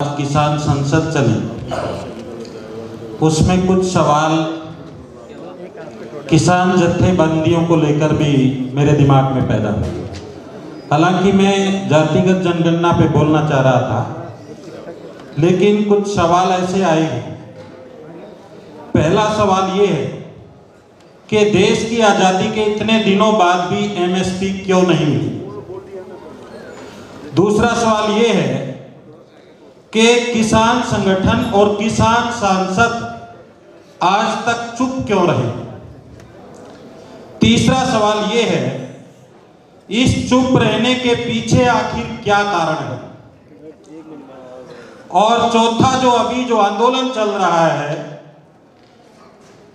किसान संसद चली, उसमें कुछ सवाल किसान जत्थेबंदियों को लेकर भी मेरे दिमाग में पैदा हुए। हालांकि मैं जातिगत जनगणना पे बोलना चाह रहा था, लेकिन कुछ सवाल ऐसे आए हैं। पहला सवाल ये है कि देश की आज़ादी के इतने दिनों बाद भी एमएसपी क्यों नहीं मिली। दूसरा सवाल ये है कि किसान संगठन और किसान सांसद आज तक चुप क्यों रहे। तीसरा सवाल ये है, इस चुप रहने के पीछे आखिर क्या कारण है। और चौथा, जो अभी जो आंदोलन चल रहा है,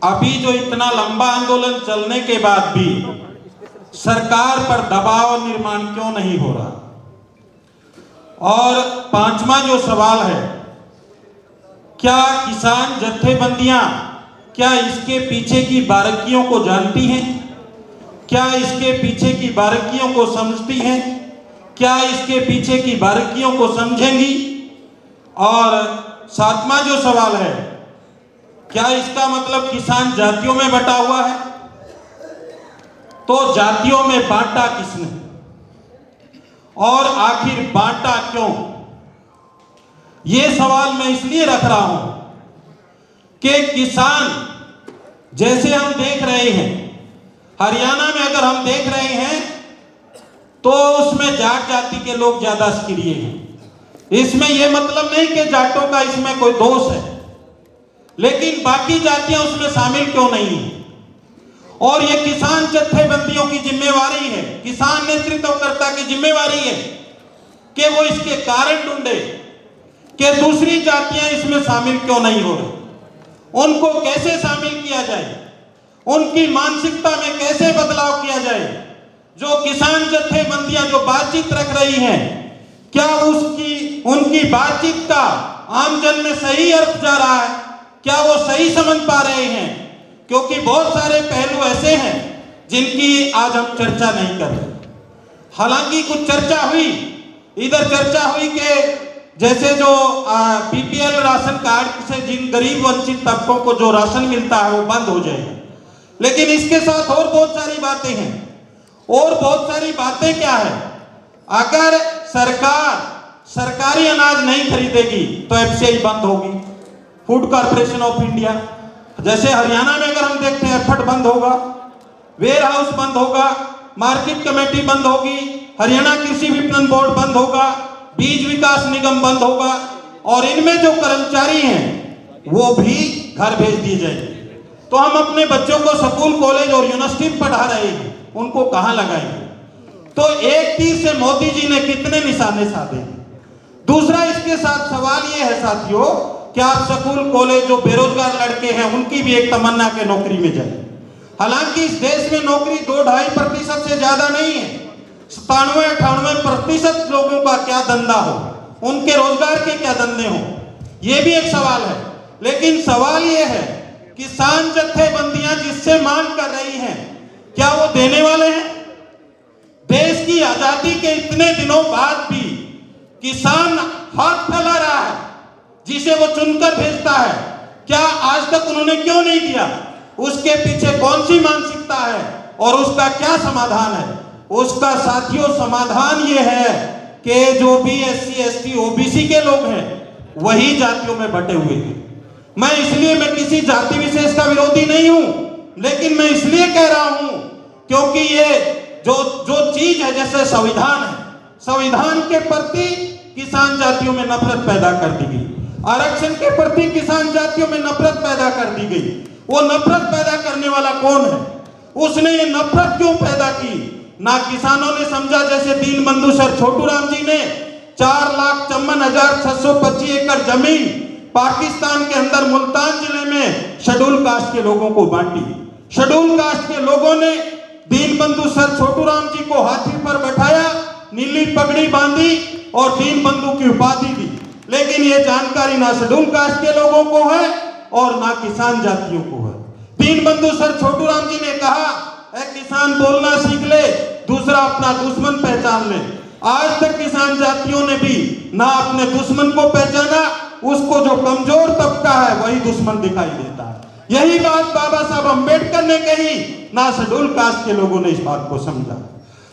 अभी जो इतना लंबा आंदोलन चलने के बाद भी सरकार पर दबाव निर्माण क्यों नहीं हो रहा। और पांचवा जो सवाल है, क्या किसान जत्थेबंदियां क्या इसके पीछे की बारीकियों को जानती हैं, क्या इसके पीछे की बारीकियों को समझती हैं, क्या इसके पीछे की बारीकियों को समझेंगी। और सातवां जो सवाल है, क्या इसका मतलब किसान जातियों में बटा हुआ है, तो जातियों में बांटा किसने, और आखिर बांटा क्यों। यह सवाल मैं इसलिए रख रहा हूं कि किसान, जैसे हम देख रहे हैं हरियाणा में, अगर हम देख रहे हैं तो उसमें जाट जाति के लोग ज्यादा सक्रिय हैं। इसमें यह मतलब नहीं कि जाटों का इसमें कोई दोष है, लेकिन बाकी जातियां उसमें शामिल क्यों नहीं है। और ये किसान जत्थेबंदियों की जिम्मेवारी है, किसान नेतृत्वकर्ता की जिम्मेवारी है कि वो इसके कारण ढूंढे कि दूसरी जातियां इसमें शामिल क्यों नहीं हो रही, उनको कैसे शामिल किया जाए, उनकी मानसिकता में कैसे बदलाव किया जाए। जो किसान जत्थेबंदियां जो बातचीत रख रही हैं, क्या उनकी बातचीत का आमजन में सही अर्थ जा रहा है, क्या वो सही समझ पा रहे हैं। क्योंकि बहुत सारे पहलू ऐसे हैं जिनकी आज हम चर्चा नहीं कर रहे। हालांकि कुछ चर्चा हुई, इधर चर्चा हुई कि जैसे जो बीपीएल राशन कार्ड से जिन गरीब वंचित तबकों को जो राशन मिलता है वो बंद हो जाएगा, लेकिन इसके साथ और बहुत सारी बातें हैं। और बहुत सारी बातें क्या है, अगर सरकार सरकारी अनाज नहीं खरीदेगी तो एफसीआई बंद होगी, फूड कॉर्पोरेशन ऑफ इंडिया। जैसे हरियाणा में अगर हम देखते हैं, एफर्ट बंद होगा, वेयर हाउस बंद होगा, मार्केट कमेटी बंद होगी, हरियाणा कृषि विपणन बोर्ड बंद होगा, बीज विकास निगम बंद होगा, और इनमें जो कर्मचारी हैं वो भी घर भेज दिए जाएंगे। तो हम अपने बच्चों को स्कूल, कॉलेज और यूनिवर्सिटी में पढ़ा रहे हैं, उनको कहां लगाएंगे। तो एक तीर से मोदी जी ने कितने निशाने साधे। दूसरा इसके साथ सवाल ये है साथियों, क्या आप स्कूल, कॉलेज, जो बेरोजगार लड़के हैं उनकी भी एक तमन्ना के नौकरी में जाए। हालांकि इस देश में नौकरी 2-2.5% से ज्यादा नहीं है। 97-98% लोगों का क्या धंधा हो, उनके रोजगार के क्या धंधे हो, यह भी एक सवाल है। लेकिन सवाल यह है, किसान जत्थेबंदियां जिससे मांग कर रही हैं, क्या वो देने वाले हैं। देश की आजादी के इतने दिनों बाद भी किसान हाथ फैला रहा है, जिसे वो चुनकर भेजता है, क्या आज तक उन्होंने क्यों नहीं दिया। उसके पीछे कौन सी मानसिकता है और उसका क्या समाधान है। उसका साथियों समाधान ये है कि जो भी SC, ST, OBC के लोग हैं वही जातियों में बटे हुए हैं। मैं किसी जाति विशेष का विरोधी नहीं हूं, लेकिन मैं इसलिए कह रहा हूं क्योंकि ये जो चीज है, जैसे संविधान है, संविधान के प्रति किसान जातियों में नफरत पैदा कर दी गई, आरक्षण के प्रति किसान जातियों में नफरत पैदा कर दी गई। वो नफरत पैदा करने वाला कौन है, उसने ये नफरत क्यों पैदा की। ना किसानों ने समझा, जैसे दीन बंधु सर छोटू राम जी ने 4,54,625 एकड़ जमीन पाकिस्तान के अंदर मुल्तान जिले में शेड्यूल कास्ट के लोगों को बांटी। शेड्यूल कास्ट के लोगों ने दीन बंधु सर छोटू राम जी को हाथी पर बैठाया, नीली पगड़ी बांधी और दीन बंधु की उपाधि दी। लेकिन ये जानकारी ना शेड्यूल कास्ट के लोगों को है और ना किसान जातियों को है। दीन बंधु सर छोटू राम जी ने कहा, किसान बोलना सीख ले, दूसरा अपना दुश्मन पहचान ले। आज तक किसान जातियों ने भी ना अपने दुश्मन को पहचाना, उसको जो कमजोर तबका है वही दुश्मन दिखाई देता है। यही बात बाबा साहब अम्बेडकर ने कही, ना शेड्यूल कास्ट के लोगों ने इस बात को समझा।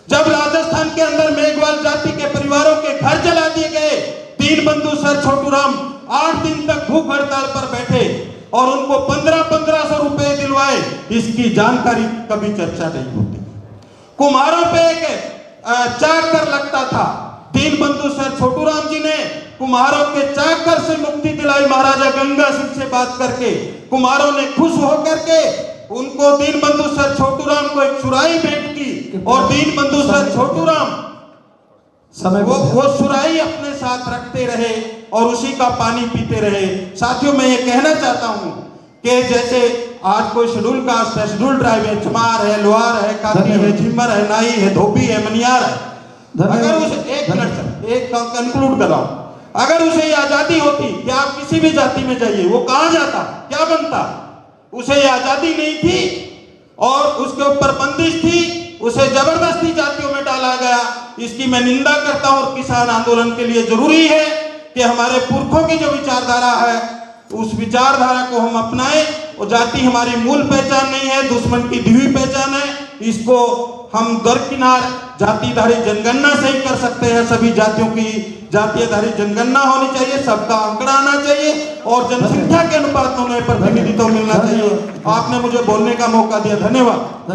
जब राजस्थान के अंदर मेघवाल जाति के परिवारों के घर जला दिए गए, दीनबंधु सर छोटूराम 8 दिन तक भूख हड़ताल पर बैठे और उनको 1500 रुपए दिलवाए, इसकी जानकारी कभी चर्चा नहीं होती। कुम्हारों पे एक चाकर लगता था, दीनबंधु सर छोटूराम जी ने कुम्हारों के चाकर से मुक्ति दिलाई महाराजा गंगा सिंह से बात करके। कुम्हारों ने खुश होकर के उनको दीनबंधु सर छोटूराम को एक सुराही भेंट की और दीनबंधु सर छोटूराम वो सुराही अपने साथ रखते रहे और उसी का पानी पीते रहे। साथियों, मैं ये कहना चाहता हूं कि जैसे आज कोई शेड्यूल कास्ट है, शेड्यूल ट्राइब है, चमार है, लोहार है, काती है, झिम्मर है, नाई है, धोबी है, मनियार है, अगर उसे एक मिनट एक कंक्लूड कर रहा हूं, अगर उसे ये आजादी होती कि आप किसी भी जाति में जाइए, वो कहां जाता, क्या बनता? उसे ये आजादी नहीं थी और उसके ऊपर बंदिश थी, उसे जबरदस्ती जातियों में डाला गया। इसकी मैं निंदा करता हूं और किसान आंदोलन के लिए जरूरी है कि हमारे पुरखों की जो विचारधारा है उस विचारधारा को हम अपनाएं। और जाति हमारी मूल पहचान नहीं है, दुश्मन की दी हुई पहचान है। इसको हम दरकिनार जातिधारी जनगणना से ही कर सकते हैं। सभी जातियों की जातीयधारी जनगणना होनी चाहिए, सबका आंकड़ा आना चाहिए और जनसंख्या के अनुपात में उन्हें प्रतिनिधित्व मिलना चाहिए। आपने मुझे बोलने का मौका दिया, धन्यवाद।